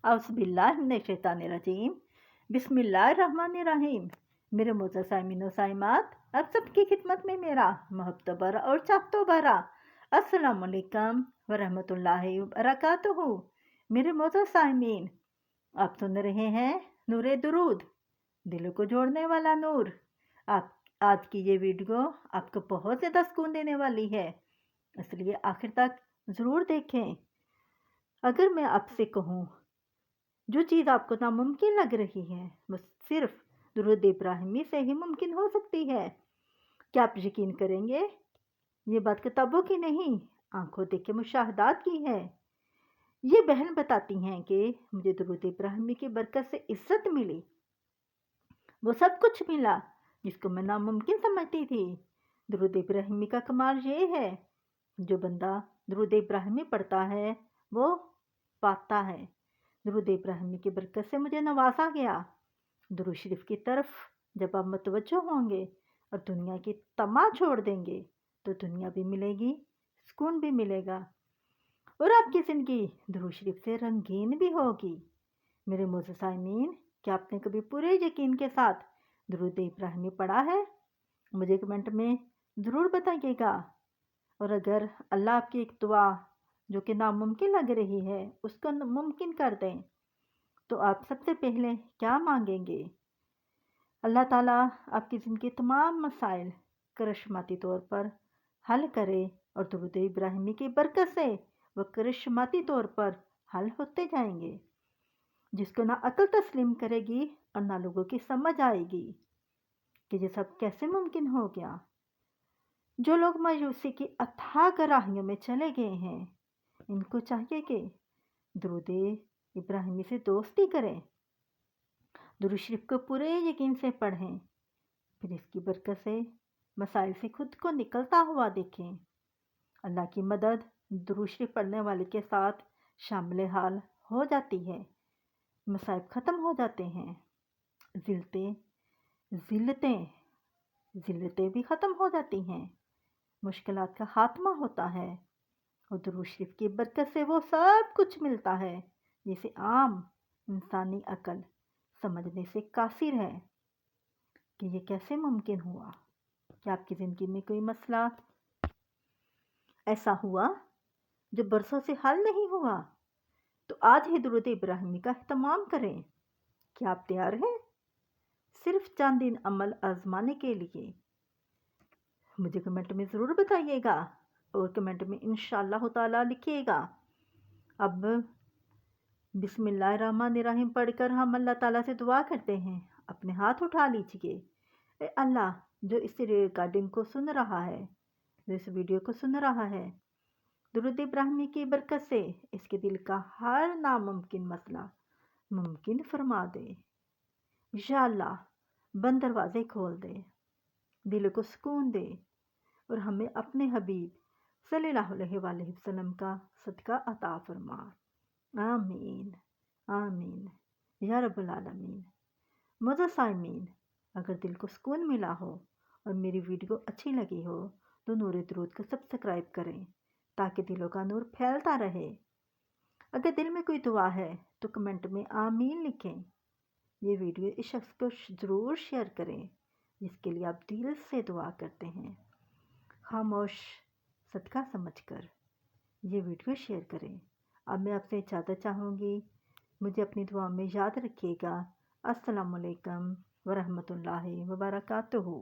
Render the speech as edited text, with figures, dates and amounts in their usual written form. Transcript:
औज़ुबिल्लाहिमिनश्शैतानिर्रजीम। बिस्मिल्लाहिर्रहमानिर्रहीम। मेरे मोअज़्ज़ज़ साइमीन व साइमात, आप सबकी खिदमत में मेरा मोहब्बत भरा और चाहतो भरा अस्सलाम वालेकुम व रहमतुल्लाहि व बरकातुहू। मेरे मोअज़्ज़ज़ साइमीन, आप सुन रहे हैं नूरे दुरूद, दिलों को जोड़ने वाला नूर। आप आज की ये वीडियो आपको बहुत ज़्यादा सुकून देने वाली है, इसलिए आखिर तक ज़रूर देखें। अगर मैं आपसे कहूँ जो चीज़ आपको नामुमकिन लग रही है वो सिर्फ दुरूद इब्राहिमी से ही मुमकिन हो सकती है, क्या आप यकीन करेंगे? ये बात किताबों की नहीं, आंखों देखे मुशाहदात की है। ये बहन बताती हैं कि मुझे दुरूद इब्राहिमी की बरकत से इज्जत मिली, वो सब कुछ मिला जिसको मैं नामुमकिन समझती थी। दुरूद इब्राहिमी का कमाल ये है, जो बंदा दुरूद इब्राहिमी पढ़ता है वो पाता है। दुरूद इब्राहिमी की बरकत से मुझे नवाजा गया। दुरूद शरीफ की तरफ जब आप मुतवज्जो होंगे और दुनिया की तमा छोड़ देंगे तो दुनिया भी मिलेगी, सुकून भी मिलेगा और आपकी ज़िंदगी दुरूद शरीफ से रंगीन भी होगी। मेरे मोअज़्ज़ज़ साइमीन, क्या आपने कभी पूरे यकीन के साथ दुरूद इब्राहिमी पढ़ा है? मुझे कमेंट में ज़रूर बताइएगा। और अगर अल्लाह आपकी एक दुआ जो कि नामुमकिन लग रही है उसको मुमकिन कर दें तो आप सबसे पहले क्या मांगेंगे? अल्लाह ताला आपकी ज़िंदगी तमाम मसाइल करिश्माती तौर पर हल करे और दुरूद इब्राहिमी की बरकत से वह करिश्माती तौर पर हल होते जाएंगे, जिसको ना अक्ल तस्लीम करेगी और ना लोगों की समझ आएगी कि ये सब कैसे मुमकिन हो गया। जो लोग मायूसी की अथाह गहराइयों में चले गए हैं, इनको चाहिए कि दुरूद इब्राहिमी से दोस्ती करें, दुरूद शरीफ को पूरे यकीन से पढ़ें, फिर इसकी बरकत से मसाइल से खुद को निकलता हुआ देखें। अल्लाह की मदद दुरूद शरीफ पढ़ने वाले के साथ शामिल हाल हो जाती है, मसाइब ख़त्म हो जाते हैं, ज़िल्लतें भी ख़त्म हो जाती हैं, मुश्किलात का खात्मा होता है और दुरूद शरीफ की बरकत से वो सब कुछ मिलता है जिसे आम इंसानी अकल समझने से कासिर है कि ये कैसे मुमकिन हुआ। क्या आपकी ज़िंदगी में कोई मसला ऐसा हुआ जो बरसों से हल नहीं हुआ? तो आज ही दुरूद इब्राहिमी का इत्माम करें। क्या आप तैयार हैं सिर्फ चंद दिन अमल आजमाने के लिए? मुझे कमेंट में ज़रूर बताइएगा और कमेंट में इंशाअल्लाह ताला लिखिएगा। अब बिस्मिल्लाहिर्रहमानिर्रहीम पढ़कर हम अल्लाह ताला से दुआ करते हैं। अपने हाथ उठा लीजिए। ए अल्लाह, जो इस रिकॉर्डिंग को सुन रहा है, जो इस वीडियो को सुन रहा है, दुरूद इब्राहिमी की बरकत से इसके दिल का हर नामुमकिन मसला मुमकिन फरमा दे। या अल्लाह, बंद दरवाजे खोल दे, दिल को सुकून दे और हमें अपने हबीब सल्लल्लाहु अलैहि वसल्लम का सदका अता फरमा। आमीन आमीन या रब्बल आलमीन। मोअज़्ज़ज़ साइमीन, अगर दिल को सुकून मिला हो और मेरी वीडियो अच्छी लगी हो तो नूरे दुरूद को सब्सक्राइब करें ताकि दिलों का नूर फैलता रहे। अगर दिल में कोई दुआ है तो कमेंट में आमीन लिखें। ये वीडियो इस शख्स को ज़रूर शेयर करें जिसके लिए आप दिल से दुआ करते हैं। खामोश सदका समझकर ये वीडियो शेयर करें। अब मैं आपसे इजाज़त चाहूँगी, मुझे अपनी दुआ में याद रखिएगा। अस्सलामु अलैकुम व रहमतुल्लाहि व बरकातुहू।